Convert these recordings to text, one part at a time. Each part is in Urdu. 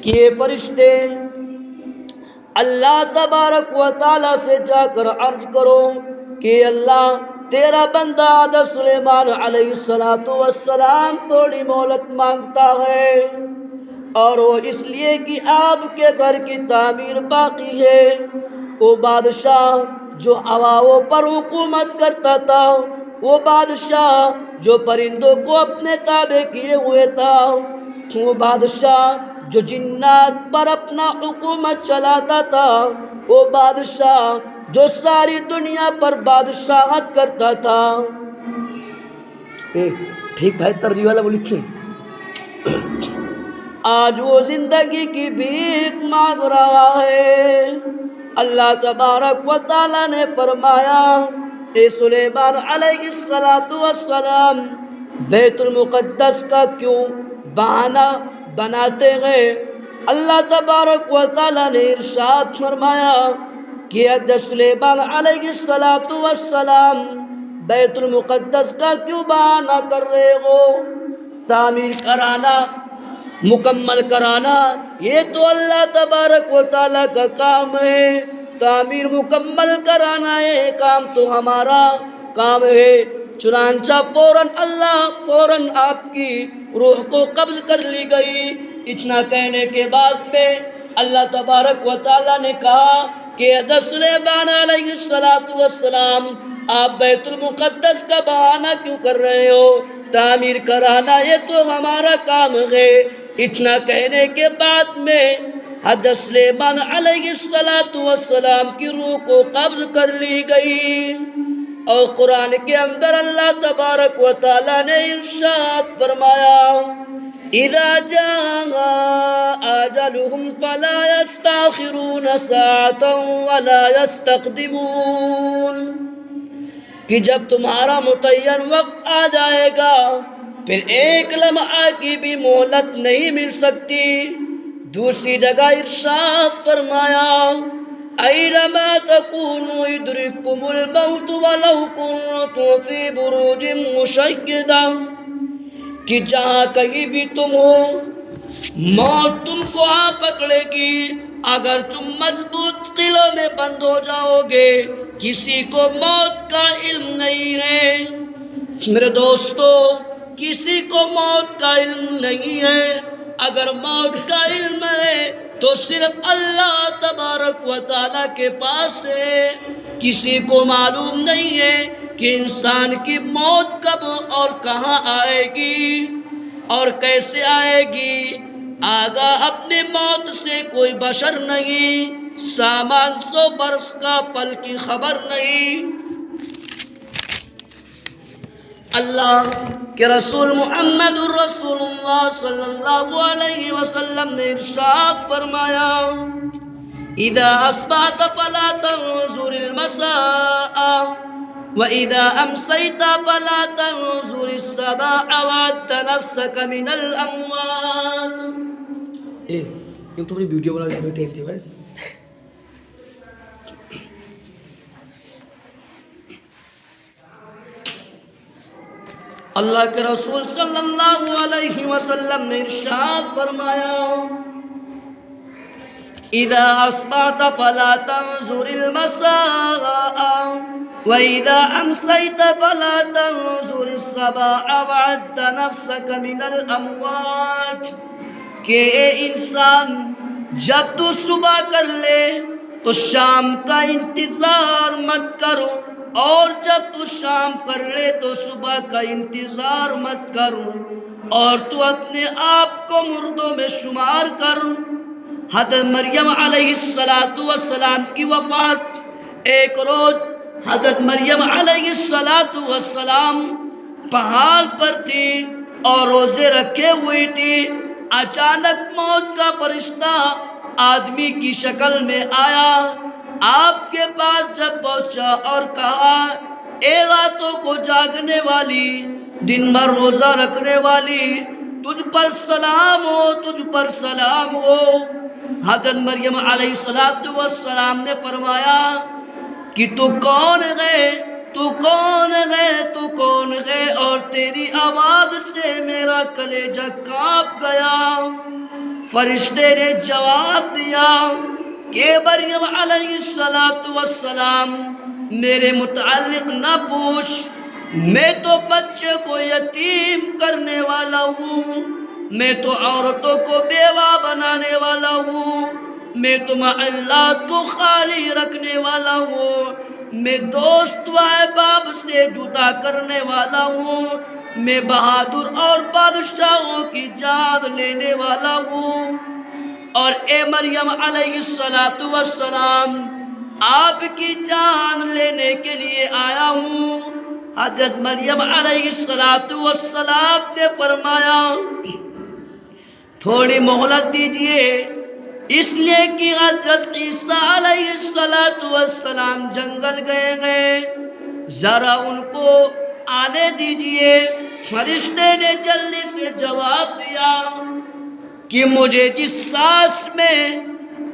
کہ یہ فرشتے اللہ تبارک و تعالیٰ سے جا کر عرض کرو کہ اللہ تیرا بندہ حضرت سلیمان علیہ السلام تھوڑی مہلت مانگتا ہے، اور وہ اس لیے کہ آپ کے گھر کی تعمیر باقی ہے۔ وہ بادشاہ جو ہواؤں پر حکومت کرتا تھا، وہ بادشاہ جو پرندوں کو اپنے تابع کیے ہوئے تھا، وہ بادشاہ جو جنات پر اپنا حکومت چلاتا تھا، وہ بادشاہ جو ساری دنیا پر بادشاہت کرتا تھا۔ ٹھیک بھائی ترجیح والا وہ لکھیں۔ آج وہ زندگی کی بھیک مانگ رہا ہے۔ اللہ تبارک و تعالیٰ نے فرمایا اے سلیمان علیہ السلام بیت المقدس کا کیوں بہانہ بناتے ہیں؟ اللہ تبارک و تعالیٰ نے ارشاد فرمایا کہ حضرت سلیمان علیہ السلام بیت المقدس کا کیوں بہانہ کر رہے ہو؟ تعمیر کرانا، مکمل کرانا، یہ تو اللہ تبارک و تعالیٰ کا کام ہے۔ تعمیر مکمل کرانا یہ کام تو ہمارا کام ہے۔ چنانچہ فوراً آپ کی روح کو قبض کر لی گئی۔ اتنا کہنے کے بعد میں اللہ تبارک و تعالیٰ نے کہا کہ حضرت سلیمان علیہ السلام آپ بیت المقدس کا بہانہ کیوں کر رہے ہو؟ تعمیر کرانا یہ تو ہمارا کام ہے۔ اتنا کہنے کے بعد میں حضرت سلیمان علیہ السلام کی روح کو قبض کر لی گئی۔ اور قرآن کے اندر اللہ تبارک و تعالیٰ نے ارشاد فرمایا اذا جاء اجلهم فلا يستأخرون ساعة ولا يستقدمون، کہ جب تمہارا متعین وقت آ جائے گا پھر ایک لمحہ کی بھی مہلت نہیں مل سکتی۔ دوسری جگہ ارشاد فرمایا اینما تکونوا یدرککم الموت ولو کنتم فی بروج مشیدہ، کہ جہاں کہیں بھی تم ہو موت تم کو آ پکڑے گی۔ اگر تم مضبوط قلعوں میں بند ہو جاؤ گے، کسی کو موت کا علم نہیں ہے۔ میرے دوستو، کسی کو موت کا علم نہیں ہے۔ اگر موت کا علم ہے تو صرف اللہ تبارک و تعالیٰ کے پاس ہے۔ کسی کو معلوم نہیں ہے کہ انسان کی موت کب اور کہاں آئے گی اور کیسے آئے گی۔ آگاہ اپنی موت سے کوئی بشر نہیں، سامان 100 برس کا پل کی خبر نہیں۔ اللہ کے رسول محمد الرسول اللہ صلی اللہ علیہ وسلم نے ارشاد فرمایا اذا اصبحت فلا تنظر المساء واذا امسيت فلا تنظر الصباح وعدت نفسك من الاموات۔ یہ تھوڑی ویڈیو بنا کے ٹیپ دی بھائی۔ اللہ کے رسول صلی اللہ علیہ وسلم نے ارشاد فرمایا اذا اصبحت فلا تنظر المساء واذا امسيت فلا تنظر الصباح وعدت نفسك من الاموات، کہ اے انسان جب تو صبح کر لے تو شام کا انتظار مت کرو، اور جب تو شام کر لے تو صبح کا انتظار مت کرو، اور تو اپنے آپ کو مردوں میں شمار کر۔ حضرت مریم علیہ السلام کی وفات ایک روز حضرت مریم علیہ السلام پہاڑ پر تھی اور روزے رکھے ہوئی تھی۔ اچانک موت کا فرشتہ آدمی کی شکل میں آیا، آپ کے پاس جب پہنچا اور کہا اے راتوں کو جاگنے والی، دن بھر روزہ رکھنے والی، تجھ پر سلام ہو، تجھ پر سلام ہو۔ حضرت مریم علیہ السلام نے فرمایا کہ تو کون ہے، تو کون ہے، تو کون ہے، اور تیری آواز سے میرا کلیجہ کانپ گیا۔ فرشتے نے جواب دیا کہ مریم علیہ السلام میرے متعلق نہ پوچھ، میں تو بچے کو یتیم کرنے والا ہوں، میں تو عورتوں کو بیوہ بنانے والا ہوں، میں تو محلات کو خالی رکھنے والا ہوں، میں دوست و احباب سے جدا کرنے والا ہوں، میں بہادر اور بادشاہوں کی جان لینے والا ہوں، اور اے مریم علیہ السلام آپ کی جان لینے کے لیے آیا ہوں۔ حضرت مریم علیہ السلام نے فرمایا تھوڑی مہلت دیجئے، اس لیے کہ حضرت عیسیٰ علیہ السلام جنگل گئے، ذرا ان کو آنے دیجئے۔ فرشتے نے جلدی سے جواب دیا کہ مجھے جس سانس میں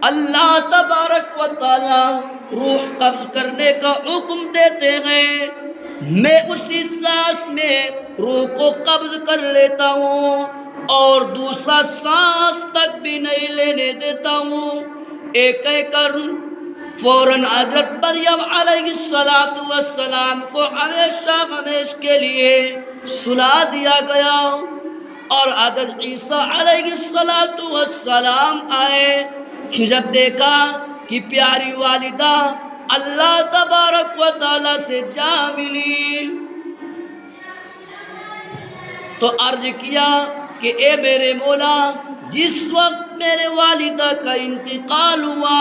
اللہ تبارک و تعالی روح قبض کرنے کا حکم دیتے ہیں، میں اسی سانس میں روح کو قبض کر لیتا ہوں اور دوسرا سانس تک بھی نہیں لینے دیتا ہوں۔ ایک کر فوراً حضرت مریم علیہ السلام کو ہمیشہ ہمیشہ کے لیے سلا دیا گیا، اور حضرت عیسیٰ علیہ السلام آئے، جب دیکھا کہ پیاری والدہ اللہ تبارک و تعالی سے جا ملی تو عرض کیا کہ اے میرے مولا، جس وقت میرے والدہ کا انتقال ہوا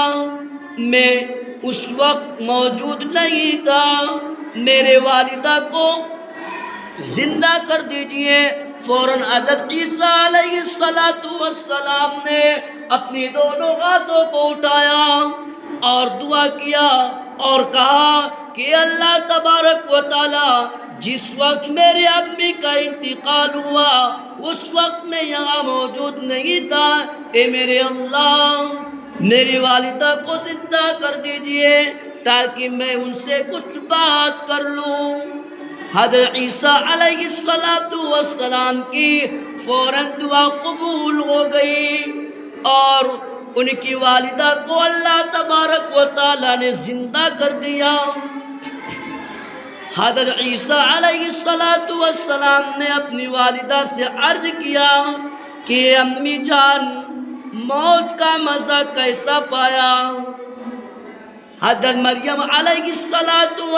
میں اس وقت موجود نہیں تھا، میرے والدہ کو زندہ کر دیجئے۔ فوراً حضرت عیسیٰ علیہ السلام نے اپنی دونوں ہاتھوں کو اٹھایا اور دعا کیا اور کہا کہ اللہ تبارک و تعالی جس وقت میرے امی کا انتقال ہوا اس وقت میں یہاں موجود نہیں تھا، اے میرے اللہ میری والدہ کو زندہ کر دیجئے تاکہ میں ان سے کچھ بات کر لوں۔ حضرت عیسیٰ علیہ السلام کی فوراً دعا قبول ہو گئی اور ان کی والدہ کو اللہ تبارک و تعالی نے زندہ کر دیا۔ حضرت عیسیٰ علیہ السلام نے اپنی والدہ سے عرض کیا کہ امی جان موت کا مزہ کیسا پایا؟ حضرت مریم علیہ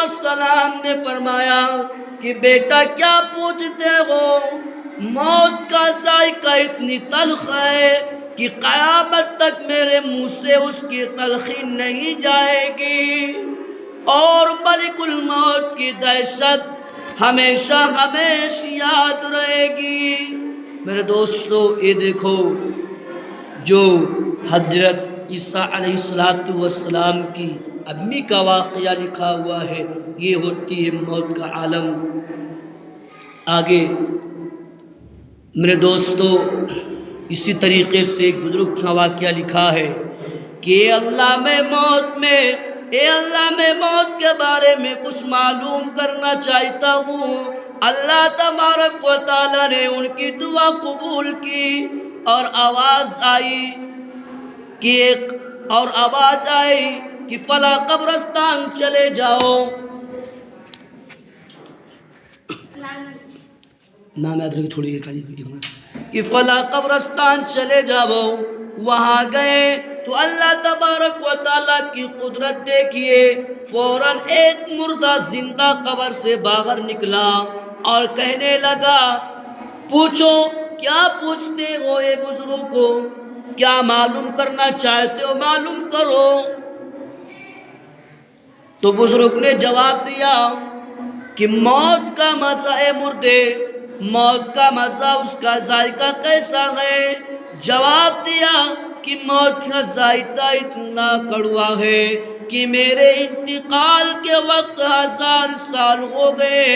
السلام نے فرمایا کہ بیٹا کیا پوچھتے ہو، موت کا ذائقہ اتنی تلخ ہے کہ قیامت تک میرے منہ سے اس کی تلخی نہیں جائے گی، اور ملک الموت کی دہشت ہمیشہ ہمیشہ یاد رہے گی۔ میرے دوستو یہ دیکھو جو حضرت عیسیٰ علیہ السلام کی امی کا واقعہ لکھا ہوا ہے، یہ ہوتی ہے موت کا عالم۔ آگے میرے دوستو اسی طریقے سے ایک بزرگ کا واقعہ لکھا ہے کہ اے اللہ میں موت کے بارے میں کچھ معلوم کرنا چاہتا ہوں۔ اللہ تبارک و تعالی نے ان کی دعا قبول کی اور آواز آئی کہ فلاں قبرستان چلے جاؤ۔ نام یاد رکھیں تھوڑی کہ فلاں قبرستان چلے جاؤ۔ وہاں گئے تو اللہ تبارک و تعالیٰ کی قدرت دیکھیے، فوراً ایک مردہ زندہ قبر سے باہر نکلا اور کہنے لگا پوچھو کیا پوچھتے ہو اے بزرگوں کو، کیا معلوم کرنا چاہتے ہو معلوم کرو۔ تو بزرگ نے جواب دیا کہ موت کا مزہ ہے مردے، موت کا مزہ اس کا ذائقہ کیسا ہے؟ جواب دیا کہ موت کا ذائقہ اتنا کڑوا ہے کہ میرے انتقال کے وقت 1000 سال ہو گئے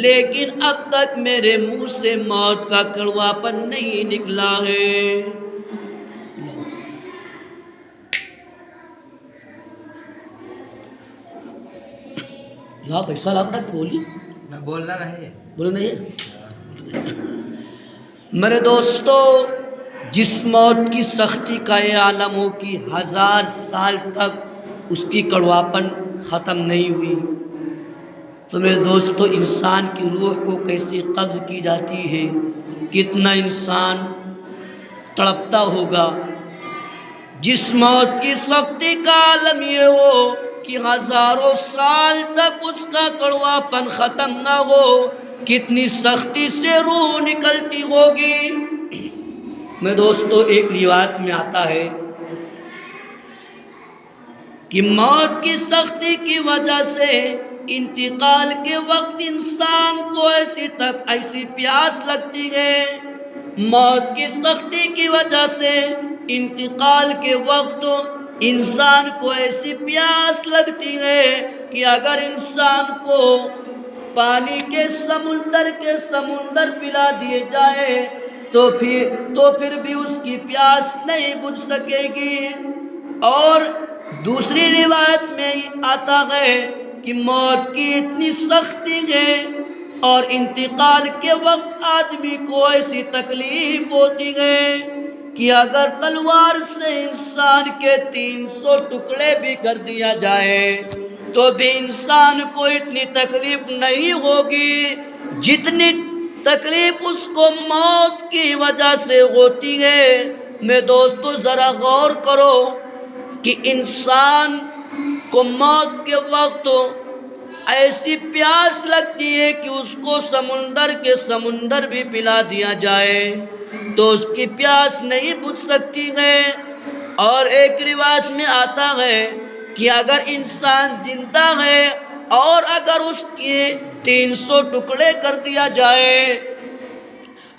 لیکن اب تک میرے منہ سے موت کا کڑوا پن نہیں نکلا ہے۔ آپ ایسا آپ تک بولی نہ بولنا نہیں ہے، بولنا نہیں ہے۔ میرے دوستو جس موت کی سختی کا یہ عالم ہو کہ 1000 سال تک اس کی کڑواپن ختم نہیں ہوئی، تو میرے دوستو انسان کی روح کو کیسے قبض کی جاتی ہے، کتنا انسان تڑپتا ہوگا۔ جس موت کی سختی کا عالم یہ ہو کہ 1000 سال تک اس کا کڑواپن ختم نہ ہو، کتنی سختی سے روح نکلتی ہوگی۔ میں دوستو ایک روایت میں آتا ہے کہ موت کی سختی کی وجہ سے انتقال کے وقت انسان کو ایسی پیاس لگتی ہے، موت کی سختی کی وجہ سے انتقال کے وقت انسان کو ایسی پیاس لگتی ہے کہ اگر انسان کو پانی کے سمندر پلا دیے جائے تو پھر بھی اس کی پیاس نہیں بجھ سکے گی۔ اور دوسری روایت میں آتا ہے کہ موت کی اتنی سختی ہے اور انتقال کے وقت آدمی کو ایسی تکلیف ہوتی ہے کہ اگر تلوار سے انسان کے 300 ٹکڑے بھی کر دیا جائے تو بھی انسان کو اتنی تکلیف نہیں ہوگی جتنی تکلیف اس کو موت کی وجہ سے ہوتی ہے۔ میں دوستو ذرا غور کرو کہ انسان کو موت کے وقت ایسی پیاس لگتی ہے کہ اس کو سمندر بھی پلا دیا جائے تو اس کی پیاس نہیں بجھ سکتی ہے۔ اور ایک روایت میں آتا ہے کہ اگر انسان زندہ ہے اور اگر اس کے 300 ٹکڑے کر دیا جائے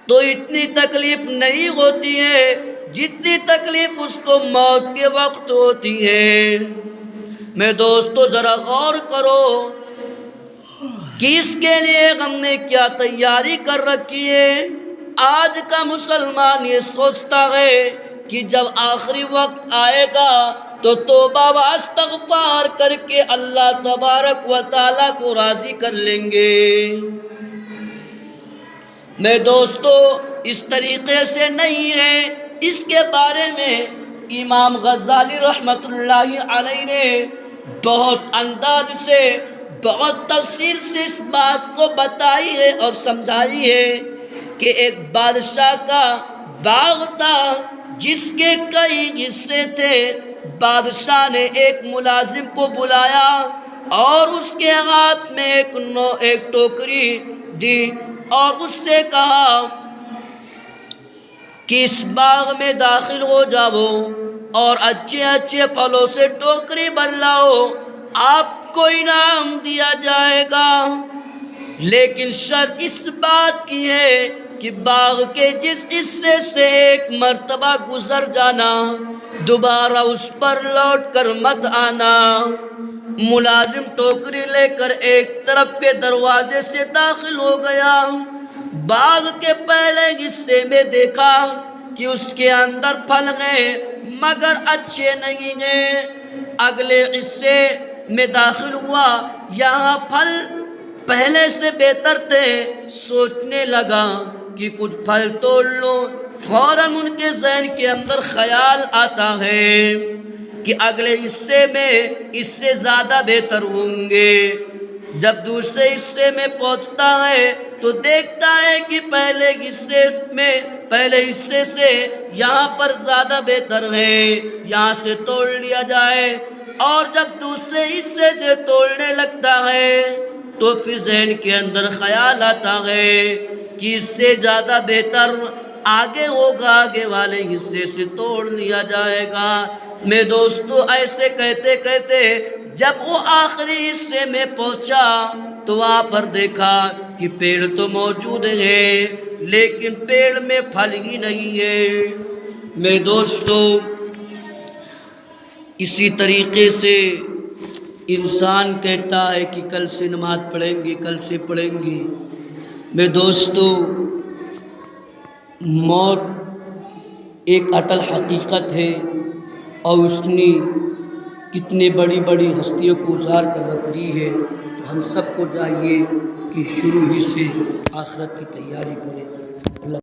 تو اتنی تکلیف نہیں ہوتی ہے جتنی تکلیف اس کو موت کے وقت ہوتی ہے۔ میں دوستو ذرا غور کرو کہ اس کے لیے ہم نے کیا تیاری کر رکھی ہے۔ آج کا مسلمان یہ سوچتا ہے کہ جب آخری وقت آئے گا تو توبہ و استغفار کر کے اللہ تبارک و تعالیٰ کو راضی کر لیں گے۔ میں دوستو اس طریقے سے نہیں ہے۔ اس کے بارے میں امام غزالی رحمۃ اللہ علیہ نے بہت انداز سے بہت تفصیل سے اس بات کو بتائی ہے اور سمجھائی ہے کہ ایک بادشاہ کا باغ تھا جس کے کئی حصے تھے۔ بادشاہ نے ایک ملازم کو بلایا اور اس کے ہاتھ میں ایک ٹوکری دی اور اس سے کہا کہ اس باغ میں داخل ہو جاؤ اور اچھے اچھے پھلوں سے ٹوکری بھر لاؤ، آپ کو انعام دیا جائے گا، لیکن شرط اس بات کی ہے کہ باغ کے جس حصے سے ایک مرتبہ گزر جانا دوبارہ اس پر لوٹ کر مت آنا۔ ملازم ٹوکری لے کر ایک طرف کے دروازے سے داخل ہو گیا، باغ کے پہلے حصے میں دیکھا کہ اس کے اندر پھل ہیں مگر اچھے نہیں ہیں۔ اگلے حصے میں داخل ہوا، یہاں پھل پہلے سے بہتر تھے، سوچنے لگا کہ کچھ پھل توڑ لو۔ فوراً ان کے ذہن کے اندر خیال آتا ہے کہ اگلے حصے میں اس سے زیادہ بہتر ہوں گے۔ جب دوسرے حصے میں پہنچتا ہے تو دیکھتا ہے کہ پہلے حصے سے یہاں پر زیادہ بہتر ہے، یہاں سے توڑ لیا جائے۔ اور جب دوسرے حصے سے توڑنے لگتا ہے تو پھر ذہن کے اندر خیال آتا ہے کہ اس سے زیادہ بہتر آگے ہوگا، آگے والے حصے سے توڑ لیا جائے گا۔ میں دوستو ایسے کہتے کہتے جب وہ آخری حصے میں پہنچا تو وہاں پر دیکھا کہ پیڑ تو موجود ہے لیکن پیڑ میں پھل ہی نہیں ہے۔ میں دوستو اسی طریقے سے انسان کہتا ہے کہ کل سے نماز پڑھیں گے، کل سے پڑھیں گے۔ میں دوستو موت ایک اٹل حقیقت ہے اور اس نے کتنے بڑی بڑی ہستیوں کو اجاڑ کر رکھ دی ہے، تو ہم سب کو چاہیے کہ شروع ہی سے آخرت کی تیاری کریں۔